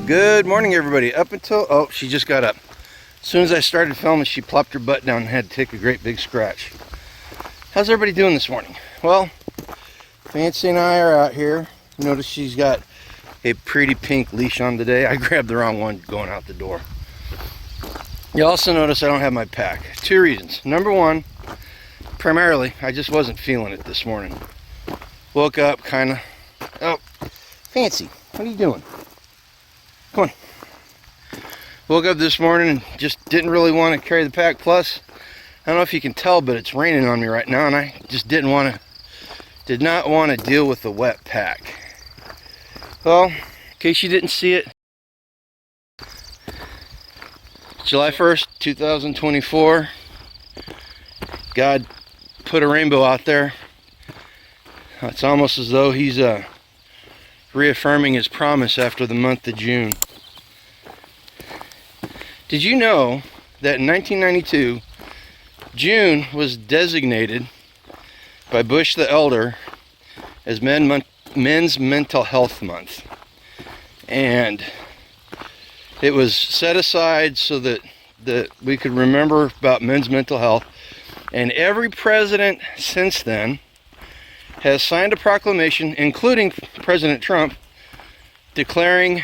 Good morning, everybody. Up until, oh, she just got up. As soon as I started filming, she plopped her butt down and had to take a great big scratch. How's everybody doing this morning? Well, Fancy and I are out here. Notice she's got a pretty pink leash on today. I grabbed the wrong one going out the door. You also notice I don't have my pack. Two reasons. Number one, primarily, I just wasn't feeling it this morning. Woke up kind of, oh, Fancy, what are you doing? Come on. Woke up this morning and just didn't really want to carry the pack. Plus, I don't know if you can tell, but it's raining on me right now, and I just did not want to deal with the wet pack. Well, in case you didn't see it, July 1st, 2024, God put a rainbow out there. It's almost as though he's reaffirming his promise after the month of June. Did you know that in 1992, June was designated by Bush the Elder as Men's Mental Health Month? And it was set aside so that we could remember about men's mental health. And every president since then has signed a proclamation, including President Trump, declaring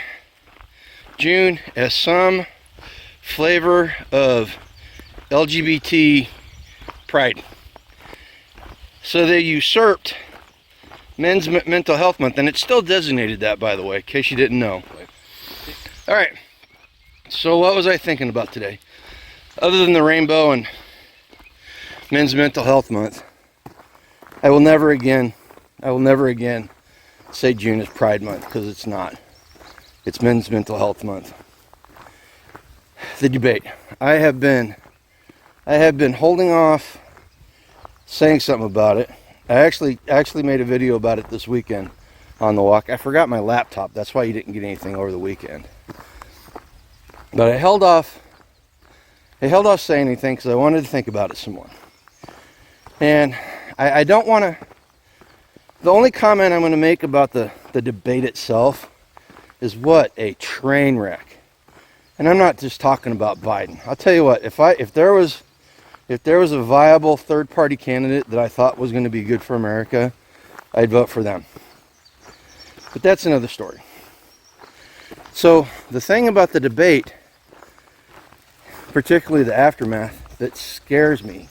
June as some flavor of LGBT pride. So they usurped Men's Mental Health Month, and it's still designated that, by the way, in case you didn't know. All right, so what was I thinking about today? Other than the rainbow and Men's Mental Health Month, I will never again say June is Pride Month, because it's not. It's Men's Mental Health Month. The debate. I have been holding off saying something about it. I actually made a video about it this weekend on the walk. I forgot my laptop. That's why you didn't get anything over the weekend. But I held off saying anything because I wanted to think about it some more. And I don't want to. The only comment I'm going to make about the debate itself is what a train wreck. And I'm not just talking about Biden. I'll tell you what, if there was a viable third-party candidate that I thought was going to be good for America, I'd vote for them. But that's another story. So the thing about the debate, particularly the aftermath, that scares me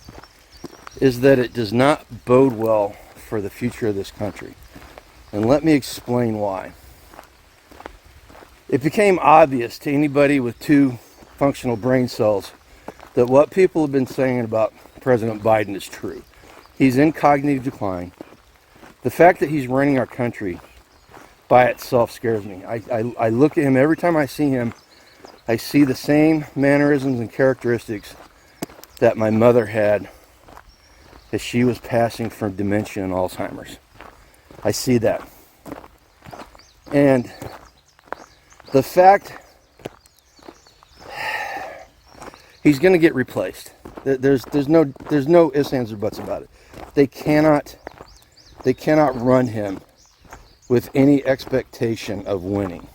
is that it does not bode well for the future of this country. And let me explain why. It became obvious to anybody with two functional brain cells that what people have been saying about President Biden is true. He's in cognitive decline. The fact that he's running our country by itself scares me. I look at him, every time I see him, I see the same mannerisms and characteristics that my mother had as she was passing from dementia and Alzheimer's. I see that. And the fact he's going to get replaced. There's no ifs, ands, or buts about it. They cannot run him with any expectation of winning.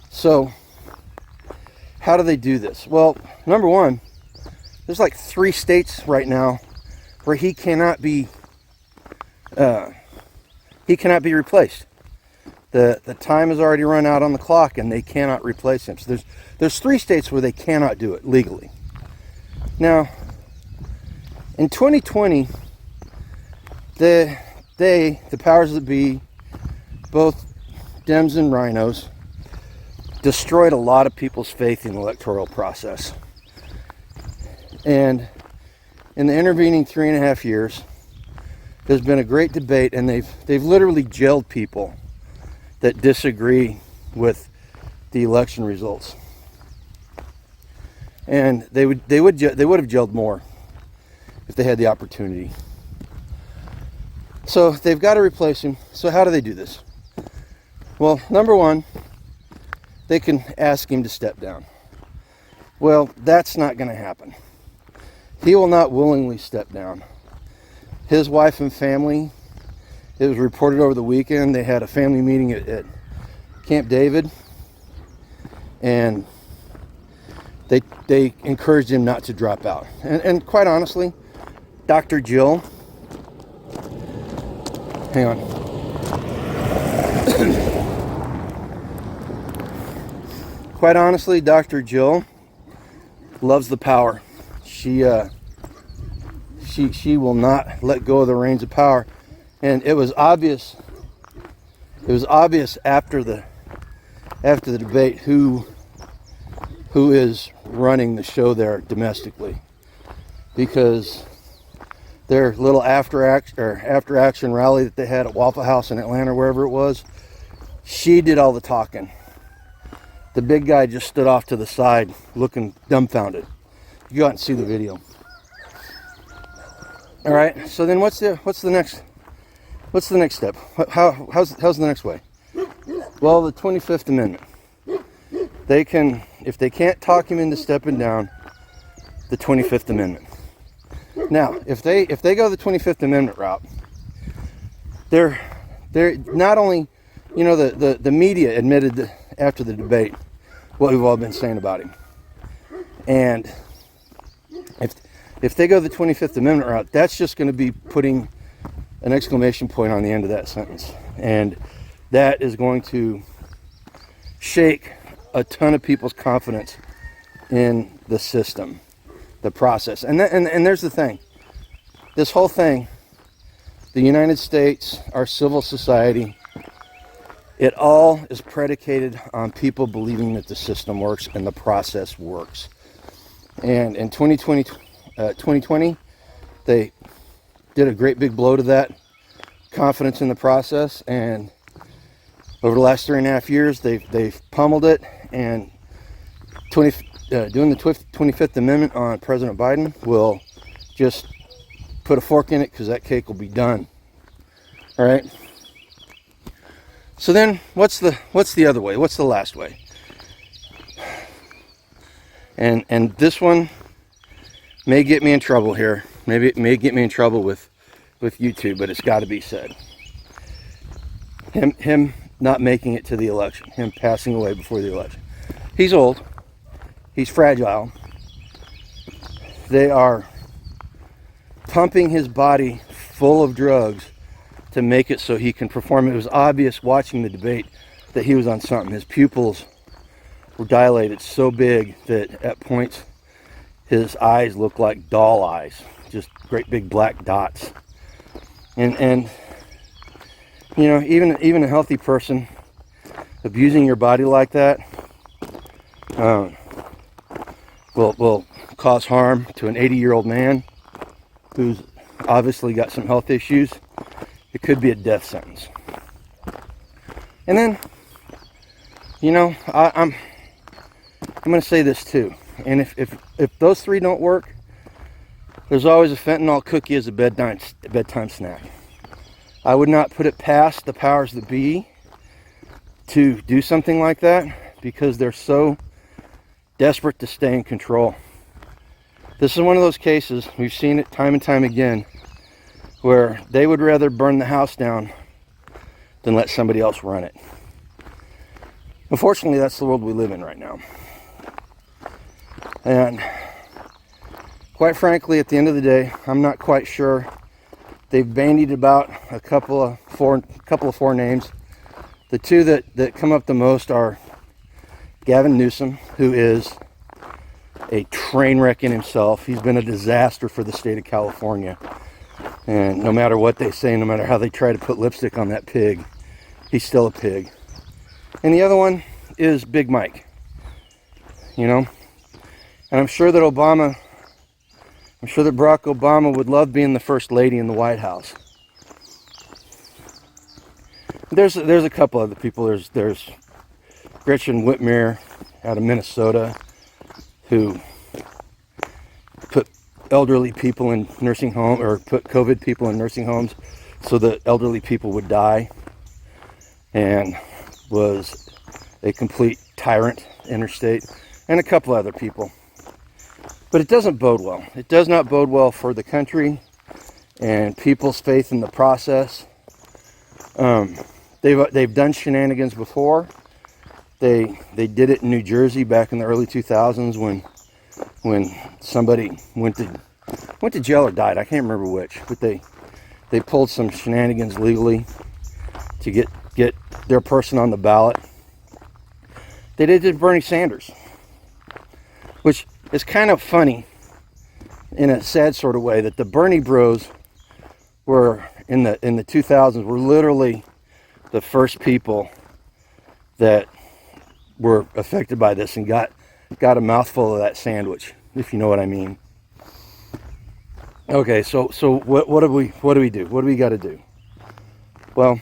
So, how do they do this? Well, number one, there's like 3 states right now where he cannot be replaced. The time has already run out on the clock, and they cannot replace him. So there's 3 states where they cannot do it legally. Now, in 2020, the powers that be, both Dems and Rhinos, destroyed a lot of people's faith in the electoral process. And in the intervening 3.5 years, there's been a great debate, and they've literally jailed people that disagree with the election results. And they would have jailed more if they had the opportunity. So they've got to replace him. So how do they do this? Well, number one, they can ask him to step down. Well, that's not going to happen. He will not willingly step down. His wife and family, it was reported over the weekend, they had a family meeting at Camp David and they encouraged him not to drop out. And quite honestly, Dr. Jill, hang on. Quite honestly, Dr. Jill loves the power. She will not let go of the reins of power. And it was obvious. It was obvious after the debate who is running the show there domestically, because their little after action rally that they had at Waffle House in Atlanta, wherever it was, she did all the talking. The big guy just stood off to the side looking dumbfounded. You go out and see the video. All right, so then what's the next step? How's the next way? Well, the 25th Amendment. They can, if they can't talk him into stepping down, the 25th Amendment. Now, if they go the 25th Amendment route, they're not only, you know, the media admitted after the debate what we've all been saying about him. And if they go the 25th Amendment route, that's just going to be putting an exclamation point on the end of that sentence. And that is going to shake a ton of people's confidence in the system, the process. And there's the thing. This whole thing, the United States, our civil society, it all is predicated on people believing that the system works and the process works. And in 2020, they did a great big blow to that confidence in the process. And over the last 3.5 years, they've pummeled it. And doing the 25th Amendment on President Biden will just put a fork in it, because that cake will be done. All right. So then, what's the other way? What's the last way? And this one may get me in trouble here. Maybe it may get me in trouble with YouTube, but it's got to be said. Him not making it to the election, him passing away before the election. He's old. He's fragile. They are pumping his body full of drugs to make it so he can perform. It was obvious watching the debate that he was on something. His pupils were dilated so big that at points his eyes looked like doll eyes, just great big black dots. And you know, even a healthy person abusing your body like that will cause harm to an 80-year-old man who's obviously got some health issues. It could be a death sentence. And then, you know, I'm going to say this too. And if those three don't work, there's always a fentanyl cookie as a bedtime snack. I would not put it past the powers that be to do something like that, because they're so desperate to stay in control. This is one of those cases, we've seen it time and time again, where they would rather burn the house down than let somebody else run it. Unfortunately, that's the world we live in right now. And quite frankly, at the end of the day, I'm not quite sure. They've bandied about a couple of four names. The two that come up the most are Gavin Newsom, who is a train wreck in himself. He's been a disaster for the state of California. And no matter what they say, no matter how they try to put lipstick on that pig, he's still a pig. And the other one is Big Mike. You know? And I'm sure that Barack Obama would love being the first lady in the White House. There's a couple other people. There's Gretchen Whitmer out of Minnesota, who put elderly people in nursing home, or put COVID people in nursing homes so that elderly people would die, and was a complete tyrant interstate, and a couple other people. But it doesn't bode well. It does not bode well for the country and people's faith in the process. They've done shenanigans before. They did it in New Jersey back in the early 2000s when somebody went to jail or died. I can't remember which, but they pulled some shenanigans legally to get their person on the ballot. They did it to Bernie Sanders, which is kind of funny in a sad sort of way, that the Bernie bros were in the 2000s were literally the first people that were affected by this and got a mouthful of that sandwich, if you know what I mean. Okay, so what do we do? What do we got to do? Well,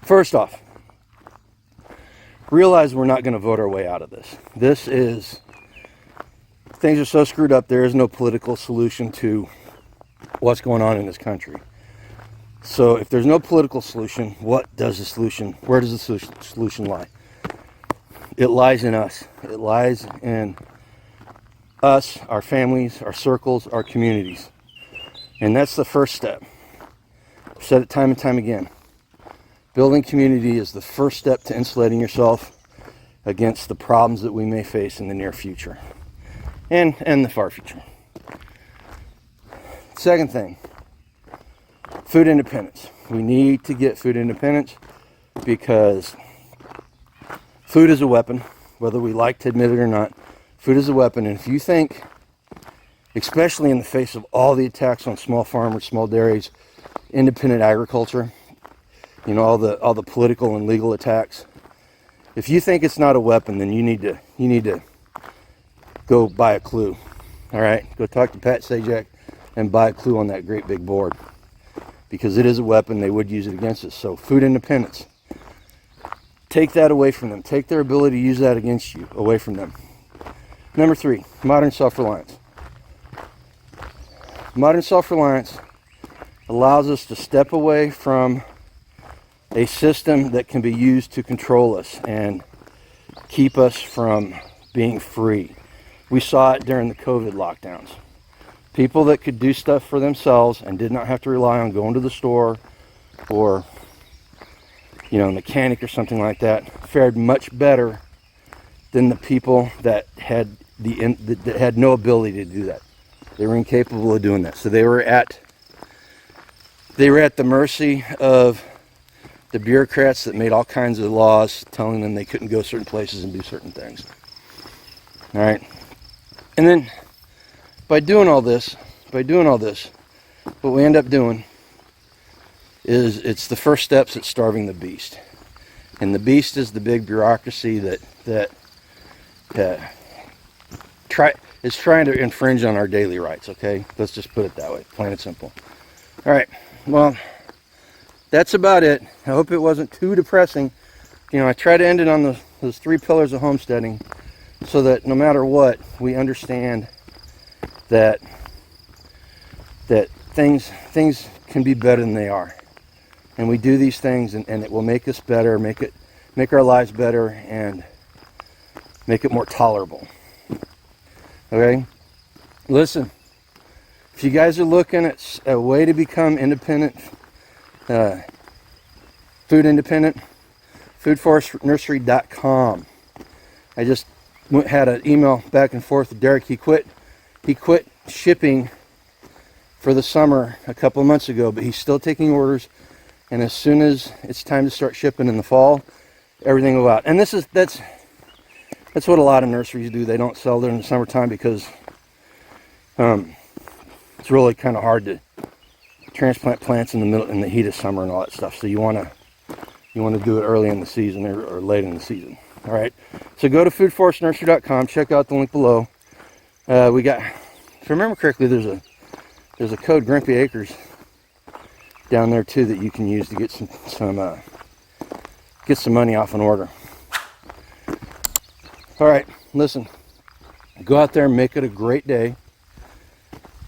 first off, realize we're not going to vote our way out of this. Things are so screwed up, there is no political solution to what's going on in this country. So if there's no political solution, where does the solution lie? It lies in us. It lies in us, our families, our circles, our communities. And that's the first step. I've said it time and time again. Building community is the first step to insulating yourself against the problems that we may face in the near future and the far future. Second thing, food independence. We need to get food independence because food is a weapon, whether we like to admit it or not. Food is a weapon, and if you think, especially in the face of all the attacks on small farmers, small dairies, independent agriculture, you know, all the political and legal attacks, if you think it's not a weapon, then you need to go buy a clue. All right, go talk to Pat Sajak and buy a clue on that great big board, because it is a weapon. They would use it against us. So food independence. Take that away from them. Take their ability to use that against you away from them. Number 3, modern self-reliance. Modern self-reliance allows us to step away from a system that can be used to control us and keep us from being free. We saw it during the COVID lockdowns. People that could do stuff for themselves and did not have to rely on going to the store or, you know, a mechanic or something like that fared much better than the people that had no ability to do that. They were incapable of doing that. So they were at the mercy of the bureaucrats that made all kinds of laws telling them they couldn't go certain places and do certain things. All right. And then by doing all this, what we end up doing is it's the first steps at starving the beast. And the beast is the big bureaucracy that is trying to infringe on our daily rights, okay? Let's just put it that way, plain and simple. All right, well, that's about it. I hope it wasn't too depressing. You know, I try to end it on those 3 pillars of homesteading so that no matter what, we understand that things can be better than they are. And we do these things and it will make us better, make our lives better, and make it more tolerable. Okay? Listen, if you guys are looking at a way to become independent, food independent, foodforestnursery.com. I just had an email back and forth with Derek. He quit shipping for the summer a couple of months ago, but he's still taking orders. And as soon as it's time to start shipping in the fall, everything will go out. And that's what a lot of nurseries do. They don't sell during the summertime because it's really kind of hard to transplant plants in the heat of summer and all that stuff. So you want to do it early in the season or late in the season. All right. So go to foodforestnursery.com. Check out the link below. We got, if I remember correctly, there's a code GRUMPYACRES down there too that you can use to get some money off an order. All right, listen, go out there and make it a great day.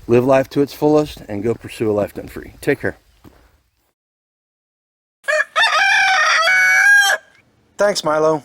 Live life to its fullest and go pursue a life done free. Take care. Thanks, Milo.